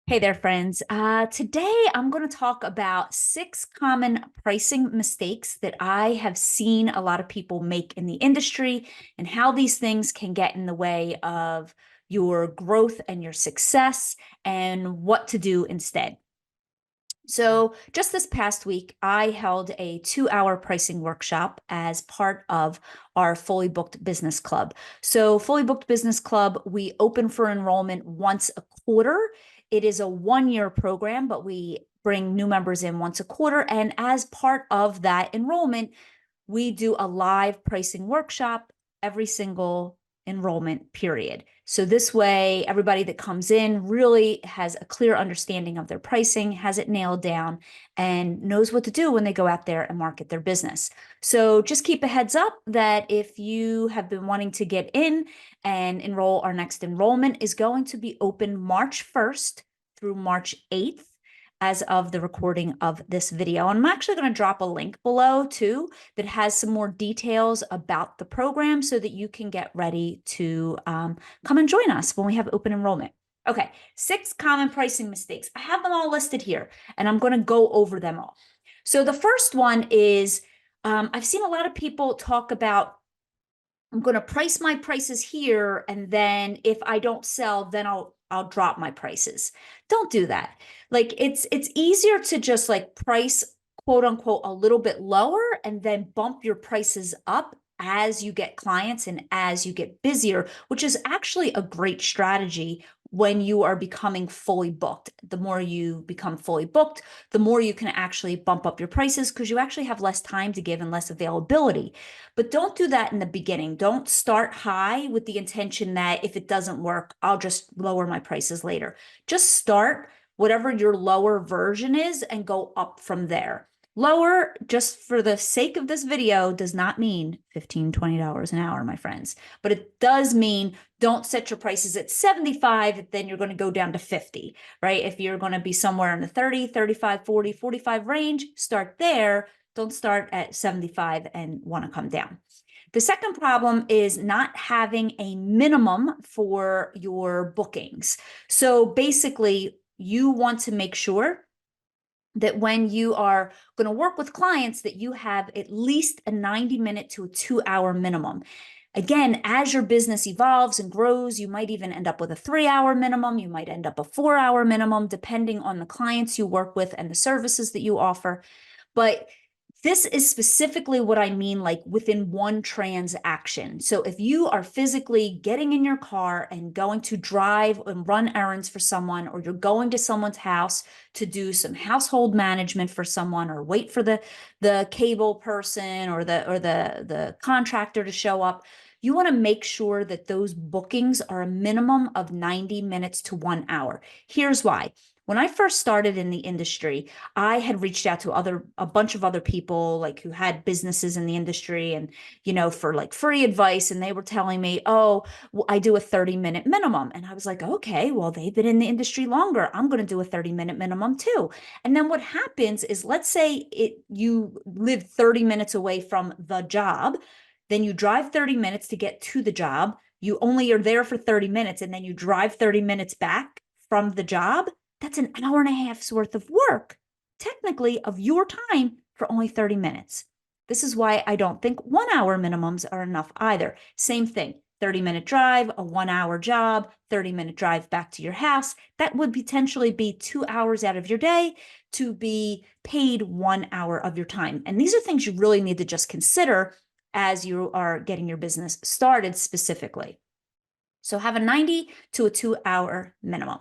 Hey there, friends. Today I'm going to talk about 6 common pricing mistakes that I have seen a lot of people make in the industry and how these things can get in the way of your growth and your success and what to do instead. So, just this past week, I held a 2 hour pricing workshop as part of our Fully Booked Business Club. So, Fully Booked Business Club, we open for enrollment once a quarter. It is a 1 year program, but we bring new members in once a quarter. And as part of that enrollment, we do a live pricing workshop every single enrollment period. So this way, everybody that comes in really has a clear understanding of their pricing, has it nailed down, and knows what to do when they go out there and market their business. So just keep a heads up that if you have been wanting to get in and enroll, our next enrollment is going to be open March 1st through March 8th as of the recording of this video. And I'm actually going to drop a link below too that has some more details about the program so that you can get ready to come and join us when we have open enrollment. Okay, 6 common pricing mistakes. I have them all listed here, and I'm going to go over them all. So the first one is I've seen a lot of people talk about I'm going to price my prices here, and then if I don't sell, then I'll drop my prices. Don't do that. Like it's easier to just like price quote unquote a little bit lower and then bump your prices up as you get clients and as you get busier, which is actually a great strategy when you are becoming fully booked. The more you become fully booked, the more you can actually bump up your prices because you actually have less time to give and less availability. But don't do that in the beginning. Don't start high with the intention that if it doesn't work, I'll just lower my prices later. Just start whatever your lower version is and go up from there. Lower, just for the sake of this video, does not mean $15, $20 an hour, my friends. But it does mean don't set your prices at 75, then you're going to go down to 50, right? If you're going to be somewhere in the 30, 35, 40, 45 range, start there. Don't start at 75 and want to come down. The second problem is not having a minimum for your bookings. So basically, you want to make sure that when you are going to work with clients that you have at least a 90-minute to a 2 hour minimum. Again, as your business evolves and grows, you might even end up with a 3 hour minimum. You might end up a 4 hour minimum, depending on the clients you work with and the services that you offer. But this is specifically what I mean, like within one transaction. So if you are physically getting in your car and going to drive and run errands for someone, or you're going to someone's house to do some household management for someone, or wait for the cable person or the contractor to show up, you want to make sure that those bookings are a minimum of 90 minutes to 1 hour. Here's why. When I first started in the industry, I had reached out to a bunch of other people like who had businesses in the industry and, for like free advice. And they were telling me, oh, well, I do a 30-minute minimum. And I was like, okay, well, they've been in the industry longer. I'm going to do a 30-minute minimum too. And then what happens is, let's say you live 30 minutes away from the job, then you drive 30 minutes to get to the job. You only are there for 30 minutes, and then you drive 30 minutes back from the job. That's an hour and a half's worth of work, technically, of your time for only 30 minutes. This is why I don't think 1 hour minimums are enough either. Same thing, 30-minute drive, a 1 hour job, 30-minute drive back to your house. That would potentially be 2 hours out of your day to be paid 1 hour of your time. And these are things you really need to just consider as you are getting your business started specifically. So have a 90 to a 2 hour minimum.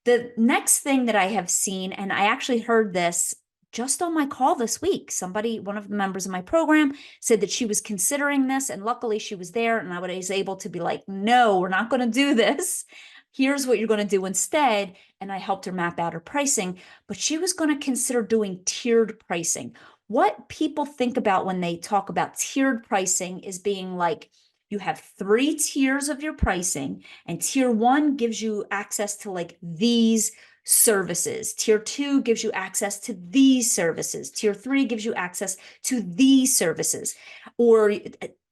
The next thing that I have seen, and I actually heard this just on my call this week, one of the members of my program said that she was considering this, and luckily she was there and I was able to be like, no, we're not going to do this. Here's what you're going to do instead. And I helped her map out her pricing, but she was going to consider doing tiered pricing. What people think about when they talk about tiered pricing is being like, you have 3 tiers of your pricing, and tier 1 gives you access to like these services. Tier 2 gives you access to these services. Tier 3 gives you access to these services. Or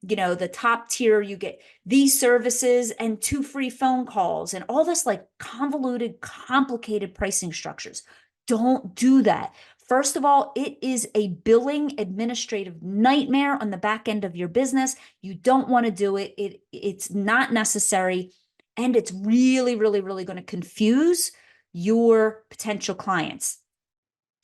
the top tier, you get these services and 2 free phone calls and all this like convoluted, complicated pricing structures. Don't do that. First of all, it is a billing administrative nightmare on the back end of your business. You don't want to do it. It's not necessary. And it's really, really, really going to confuse your potential clients.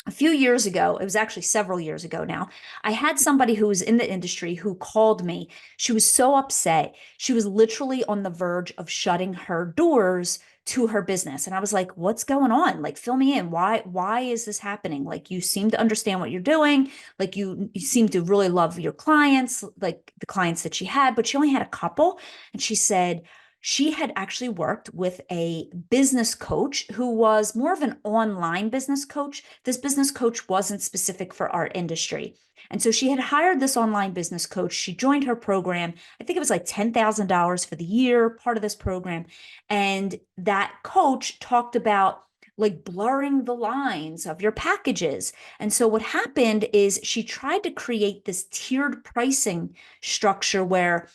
A few years ago, it was actually several years ago now, I had somebody who was in the industry who called me. She was so upset. She was literally on the verge of shutting her doors to her business. And I was like, what's going on? Like, fill me in. Why is this happening? Like, you seem to understand what you're doing. Like, you seem to really love your clients, like the clients that she had, but she only had a couple. And she said, she had actually worked with a business coach who was more of an online business coach. This business coach wasn't specific for our industry. And so she had hired this online business coach. She joined her program. I think it was like $10,000 for the year, part of this program. And that coach talked about like blurring the lines of your packages. And so what happened is she tried to create this tiered pricing structure where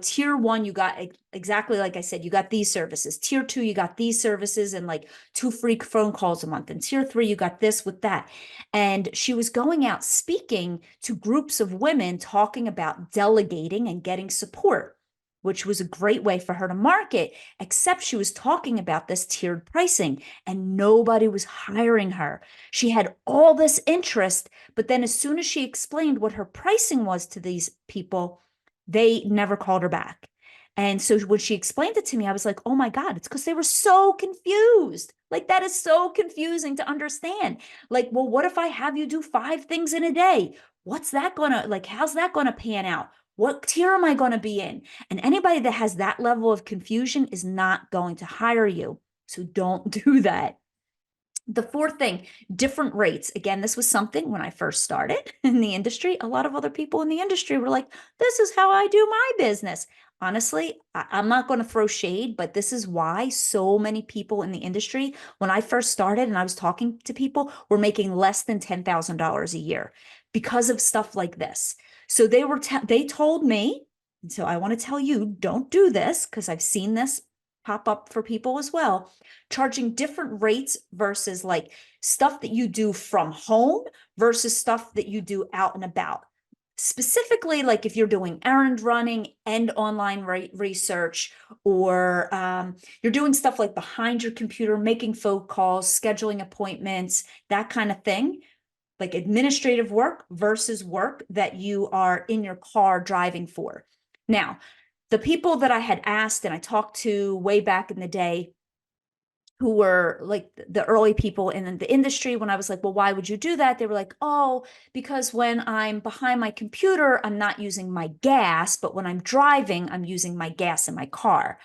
tier one, you got exactly like I said, you got these services. Tier two, you got these services and like 2 free phone calls a month. And tier three, you got this with that. And she was going out speaking to groups of women talking about delegating and getting support, which was a great way for her to market, except she was talking about this tiered pricing and nobody was hiring her. She had all this interest, but then as soon as she explained what her pricing was to these people, they never called her back. And so when she explained it to me, I was like, oh my God, it's because they were so confused. Like, that is so confusing to understand. Like, well, what if I have you do 5 things in a day? What's that gonna, like, how's that gonna pan out? What tier am I gonna be in? And anybody that has that level of confusion is not going to hire you. So don't do that. The fourth thing, different rates. Again, this was something when I first started in the industry. A lot of other people in the industry were like, this is how I do my business. Honestly, I'm not going to throw shade, but this is why so many people in the industry, when I first started and I was talking to people, were making less than $10,000 a year because of stuff like this. So they told me, and so I want to tell you, don't do this because I've seen this pop up for people as well, charging different rates versus like stuff that you do from home versus stuff that you do out and about. Specifically, like if you're doing errand running and online research, or you're doing stuff like behind your computer, making phone calls, scheduling appointments, that kind of thing, like administrative work versus work that you are in your car driving for. Now, the people that I had asked and I talked to way back in the day, who were like the early people in the industry, when I was like, well, why would you do that? They were like, oh, because when I'm behind my computer, I'm not using my gas, but when I'm driving, I'm using my gas in my car.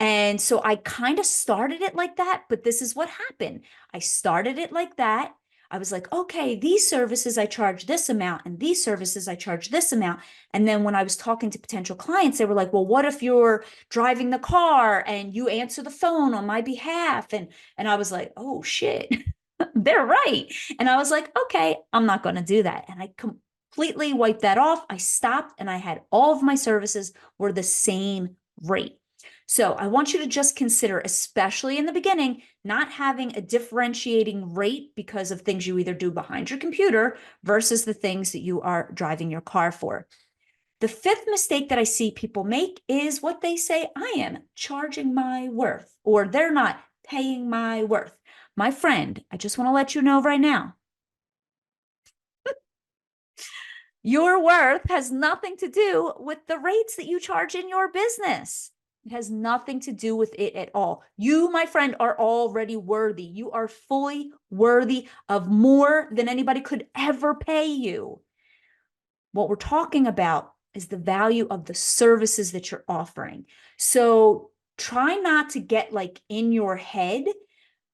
And so I kind of started it like that, but this is what happened. I started it like that. I was like, okay, these services I charge this amount, and these services I charge this amount. And then when I was talking to potential clients, they were like, well, what if you're driving the car and you answer the phone on my behalf? And I was like, oh shit, they're right. And I was like, okay, I'm not going to do that. And I completely wiped that off. I stopped and I had all of my services were the same rate. So I want you to just consider, especially in the beginning, not having a differentiating rate because of things you either do behind your computer versus the things that you are driving your car for. The fifth mistake that I see people make is what they say, I am charging my worth, or they're not paying my worth. My friend, I just want to let you know right now, your worth has nothing to do with the rates that you charge in your business. It has nothing to do with it at all. You, my friend, are already worthy. You are fully worthy of more than anybody could ever pay you. What we're talking about is the value of the services that you're offering. So try not to get like in your head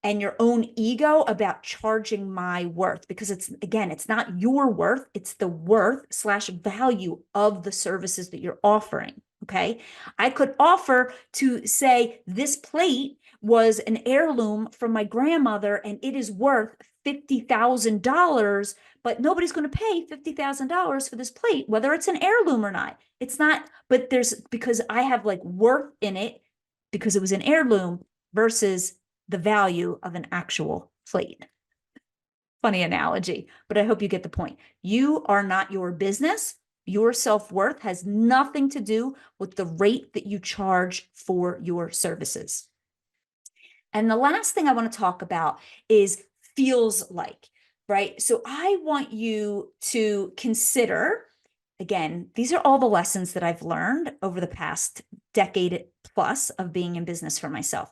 and your own ego about charging my worth, because it's not your worth, it's the worth/value of the services that you're offering. Okay. I could offer to say this plate was an heirloom from my grandmother and it is worth $50,000, but nobody's going to pay $50,000 for this plate, whether it's an heirloom or not. It's not, but because I have like worth in it because it was an heirloom versus the value of an actual plate. Funny analogy, but I hope you get the point. You are not your business. Your self-worth has nothing to do with the rate that you charge for your services. And the last thing I want to talk about is feels like, right? So I want you to consider, again, these are all the lessons that I've learned over the past decade plus of being in business for myself.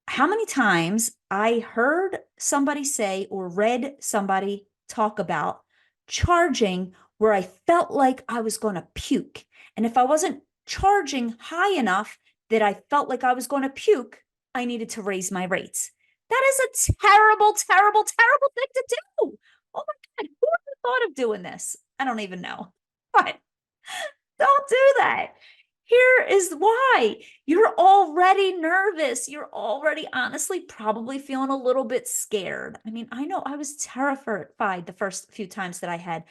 How many times I heard somebody say or read somebody talk about charging where I felt like I was going to puke. And if I wasn't charging high enough that I felt like I was going to puke, I needed to raise my rates. That is a terrible, terrible, terrible thing to do. Oh my God, who ever thought of doing this? I don't even know. But don't do that. Here is why. You're already nervous. You're already honestly probably feeling a little bit scared. I mean, I know I was terrified the first few times that I had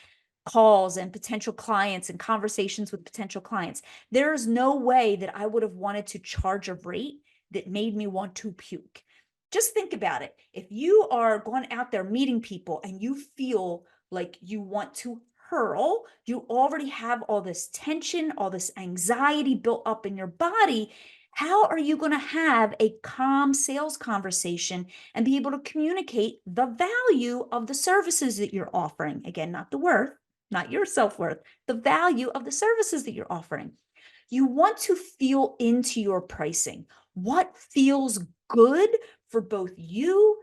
calls and potential clients and conversations with potential clients. There's no way that I would have wanted to charge a rate that made me want to puke. Just think about it. If you are going out there meeting people and you feel like you want to hurl, you already have all this tension, all this anxiety built up in your body. How are you going to have a calm sales conversation and be able to communicate the value of the services that you're offering? Again, not the worth, not your self-worth, the value of the services that you're offering. You want to feel into your pricing. What feels good for both you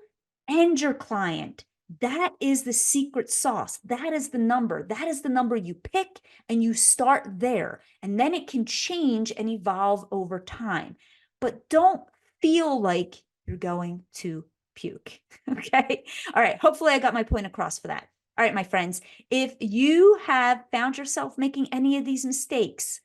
and your client? That is the secret sauce. That is the number. That is the number you pick and you start there. And then it can change and evolve over time. But don't feel like you're going to puke. Okay. All right. Hopefully I got my point across for that. All right, my friends, if you have found yourself making any of these mistakes,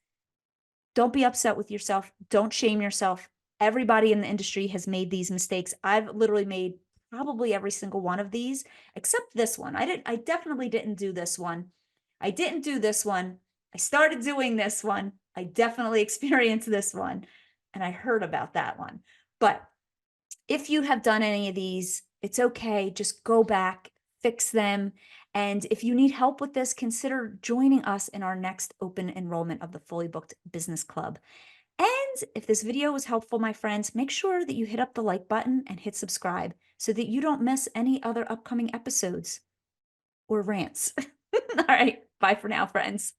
don't be upset with yourself. Don't shame yourself. Everybody in the industry has made these mistakes. I've literally made probably every single one of these, except this one. I definitely didn't do this one. I didn't do this one. I started doing this one. I definitely experienced this one. And I heard about that one. But if you have done any of these, it's okay. Just go back, fix them. And if you need help with this, consider joining us in our next open enrollment of the Fully Booked Business Club. And if this video was helpful, my friends, make sure that you hit up the like button and hit subscribe so that you don't miss any other upcoming episodes or rants. All right. Bye for now, friends.